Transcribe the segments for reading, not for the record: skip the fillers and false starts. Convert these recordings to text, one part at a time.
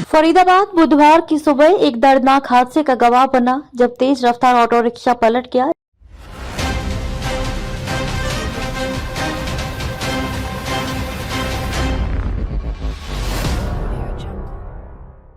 फरीदाबाद बुधवार की सुबह एक दर्दनाक हादसे का गवाह बना जब तेज रफ्तार ऑटो रिक्शा पलट गया।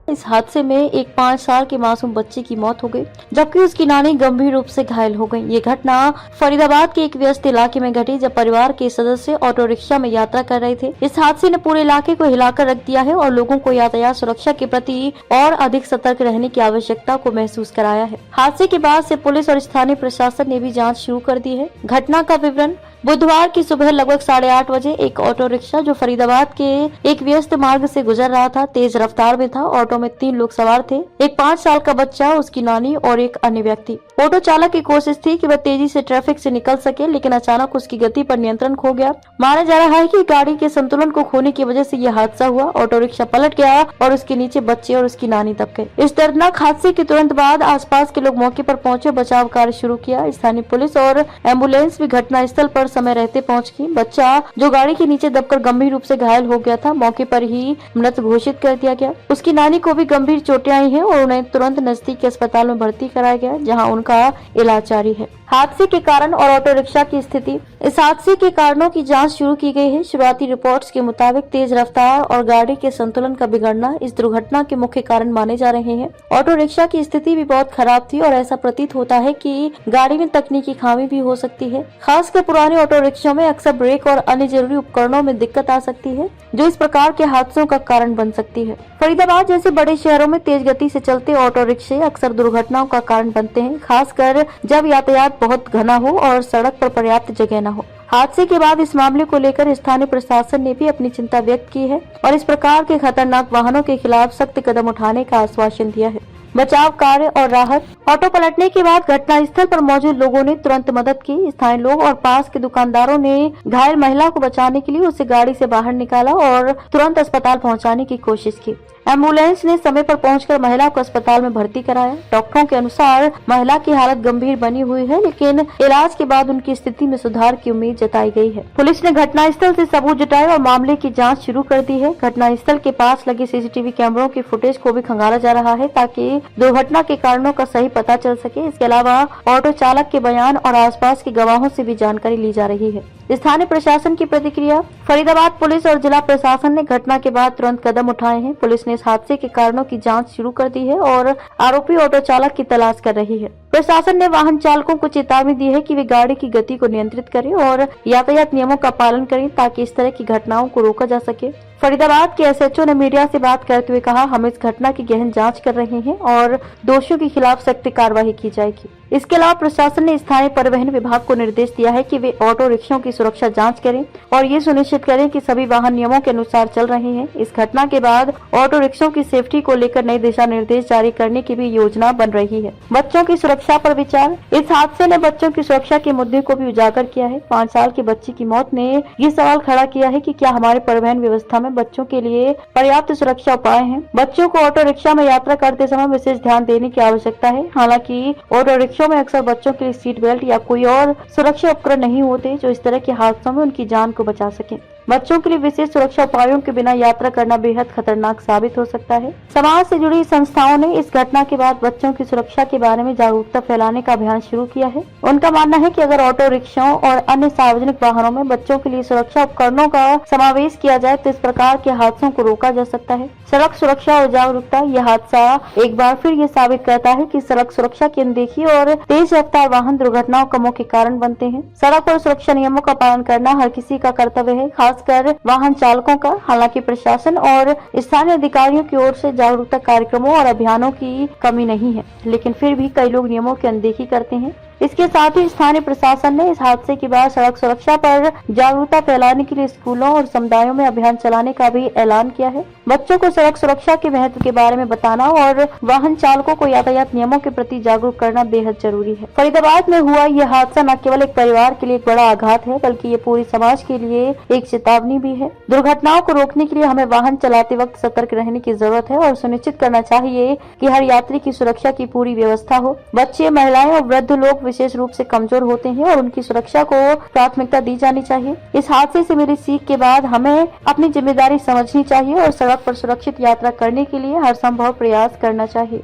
इस हादसे में एक 5 साल के मासूम बच्चे की मौत हो गई, जबकि उसकी नानी गंभीर रूप से घायल हो गई। ये घटना फरीदाबाद के एक व्यस्त इलाके में घटी, जब परिवार के सदस्य ऑटो रिक्शा में यात्रा कर रहे थे। इस हादसे ने पूरे इलाके को हिलाकर रख दिया है और लोगों को यातायात सुरक्षा के प्रति और अधिक सतर्क रहने की आवश्यकता को महसूस कराया है। हादसे के बाद से पुलिस और स्थानीय प्रशासन ने भी जाँच शुरू कर दी है। घटना का विवरण: बुधवार की सुबह लगभग 8:30 बजे एक ऑटो रिक्शा जो फरीदाबाद के एक व्यस्त मार्ग से गुजर रहा था, तेज रफ्तार में था। ऑटो में 3 लोग सवार थे, एक 5 साल का बच्चा, उसकी नानी और एक अन्य व्यक्ति। ऑटो चालक की कोशिश थी कि वह तेजी से ट्रैफिक से निकल सके, लेकिन अचानक उसकी गति पर नियंत्रण खो गया। माना जा रहा है कि गाड़ी के संतुलन को खोने की वजह से यह हादसा हुआ। ऑटो रिक्शा पलट गया और उसके नीचे बच्चे और उसकी नानी दब गए। इस दर्दनाक हादसे के तुरंत बाद आसपास के लोग मौके पर पहुंचे, बचाव कार्य शुरू किया। स्थानीय पुलिस और एम्बुलेंस भी घटना स्थल पर समय रहते पहुंच गई। बच्चा जो गाड़ी के नीचे दबकर गंभीर रूप से घायल हो गया था, मौके पर ही मृत घोषित कर दिया गया। उसकी नानी को भी गंभीर चोटें आई हैं और उन्हें तुरंत नजदीक के अस्पताल में भर्ती कराया गया, जहां उनका इलाज जारी है। हादसे के कारण और ऑटो रिक्शा की स्थिति: इस हादसे के कारणों की जांच शुरू की गई है। शुरुआती रिपोर्ट्स के मुताबिक तेज रफ्तार और गाड़ी के संतुलन का बिगड़ना इस दुर्घटना के मुख्य कारण माने जा रहे हैं। ऑटो रिक्शा की स्थिति भी बहुत खराब थी और ऐसा प्रतीत होता है कि गाड़ी में तकनीकी खामी भी हो सकती है। खासकर पुराने ऑटो रिक्शा में अक्सर ब्रेक और अन्य जरूरी उपकरणों में दिक्कत आ सकती है, जो इस प्रकार के हादसों का कारण बन सकती है। फरीदाबाद जैसे बड़े शहरों में तेज गति से चलते ऑटो रिक्शे अक्सर दुर्घटनाओं का कारण बनते हैं, खासकर जब यातायात बहुत घना हो और सड़क पर पर्याप्त जगह न हो। हादसे के बाद इस मामले को लेकर स्थानीय प्रशासन ने भी अपनी चिंता व्यक्त की है और इस प्रकार के खतरनाक वाहनों के खिलाफ सख्त कदम उठाने का आश्वासन दिया है। बचाव कार्य और राहत: ऑटो पलटने के बाद घटना स्थल पर मौजूद लोगों ने तुरंत मदद की। स्थानीय लोग और पास के दुकानदारों ने घायल महिला को बचाने के लिए उसे गाड़ी से बाहर निकाला और तुरंत अस्पताल पहुंचाने की कोशिश की। एम्बुलेंस ने समय पर पहुंचकर महिला को अस्पताल में भर्ती कराया। डॉक्टरों के अनुसार महिला की हालत गंभीर बनी हुई है, लेकिन इलाज के बाद उनकी स्थिति में सुधार की उम्मीद जताई गई है। पुलिस ने घटनास्थल से सबूत जुटाए और मामले की जांच शुरू कर दी है। घटनास्थल के पास लगे सीसीटीवी कैमरों की फुटेज को भी खंगाला जा रहा है, ताकि दुर्घटना के कारणों का सही पता चल सके। इसके अलावा ऑटो चालक के बयान और आसपास के गवाहों से भी जानकारी ली जा रही है। स्थानीय प्रशासन की प्रतिक्रिया: फरीदाबाद पुलिस और जिला प्रशासन ने घटना के बाद तुरंत कदम उठाए हैं। पुलिस ने इस हादसे के कारणों की जांच शुरू कर दी है और आरोपी ऑटो चालक की तलाश कर रही है। प्रशासन ने वाहन चालकों को चेतावनी दी है कि वे गाड़ी की गति को नियंत्रित करें और यातायात नियमों का पालन करें, ताकि इस तरह की घटनाओं को रोका जा सके। फरीदाबाद के एसएचओ ने मीडिया से बात करते हुए कहा, हम इस घटना की गहन जांच कर रहे हैं और दोषियों के खिलाफ सख्त कार्रवाई की जाएगी। इसके अलावा प्रशासन ने स्थानीय परिवहन विभाग को निर्देश दिया है कि वे ऑटो रिक्शों की सुरक्षा जांच करें और ये सुनिश्चित करें कि सभी वाहन नियमों के अनुसार चल रहे हैं। इस घटना के बाद ऑटो रिक्शों की सेफ्टी को लेकर नए दिशा निर्देश जारी करने की भी योजना बन रही है। बच्चों की सुरक्षा पर विचार: इस हादसे ने बच्चों की सुरक्षा के मुद्दे को भी उजागर किया है। 5 साल के बच्चे की मौत ने ये सवाल खड़ा किया है कि क्या हमारे परिवहन व्यवस्था में बच्चों के लिए पर्याप्त सुरक्षा उपाय हैं। बच्चों को ऑटो रिक्शा में यात्रा करते समय विशेष ध्यान देने की आवश्यकता है। हालांकि ऑटो रिक्शा में अक्सर बच्चों के लिए सीट बेल्ट या कोई और सुरक्षा उपकरण नहीं होते, जो इस तरह के हादसों में उनकी जान को बचा सके। बच्चों के लिए विशेष सुरक्षा उपायों के बिना यात्रा करना बेहद खतरनाक साबित हो सकता है। समाज से जुड़ी संस्थाओं ने इस घटना के बाद बच्चों की सुरक्षा के बारे में जागरूकता फैलाने का अभियान शुरू किया है। उनका मानना है कि अगर ऑटो रिक्शाओं और अन्य सार्वजनिक वाहनों में बच्चों के लिए सुरक्षा उपकरणों का समावेश किया जाए तो इस प्रकार के हादसों को रोका जा सकता है। सड़क सुरक्षा और जागरूकता: यह हादसा एक बार फिर ये साबित करता है कि सड़क सुरक्षा की अनदेखी और तेज रफ्तार वाहन दुर्घटनाओं का मुख्य कारण बनते हैं। सड़क और सुरक्षा नियमों का पालन करना हर किसी का कर्तव्य है, खासकर वाहन चालकों का। हालांकि प्रशासन और स्थानीय अधिकारियों की ओर से जागरूकता कार्यक्रमों और अभियानों की कमी नहीं है, लेकिन फिर भी कई लोग नियमों की अनदेखी करते हैं। इसके साथ ही स्थानीय प्रशासन ने इस हादसे के बाद सड़क सुरक्षा पर जागरूकता फैलाने के लिए स्कूलों और समुदायों में अभियान चलाने का भी ऐलान किया है। बच्चों को सड़क सुरक्षा के महत्व के बारे में बताना और वाहन चालकों को यातायात नियमों के प्रति जागरूक करना बेहद जरूरी है। फरीदाबाद में हुआ यह हादसा न केवल एक परिवार के लिए एक बड़ा आघात है, बल्कि ये पूरी समाज के लिए एक चेतावनी भी है। दुर्घटनाओं को रोकने के लिए हमें वाहन चलाते वक्त सतर्क रहने की जरूरत है और सुनिश्चित करना चाहिए कि हर यात्री की सुरक्षा की पूरी व्यवस्था हो। बच्चे, महिलाएं और वृद्ध लोग विशेष रूप से कमजोर होते हैं और उनकी सुरक्षा को प्राथमिकता दी जानी चाहिए। इस हादसे से मिली सीख के बाद हमें अपनी जिम्मेदारी समझनी चाहिए और सड़क पर सुरक्षित यात्रा करने के लिए हर संभव प्रयास करना चाहिए।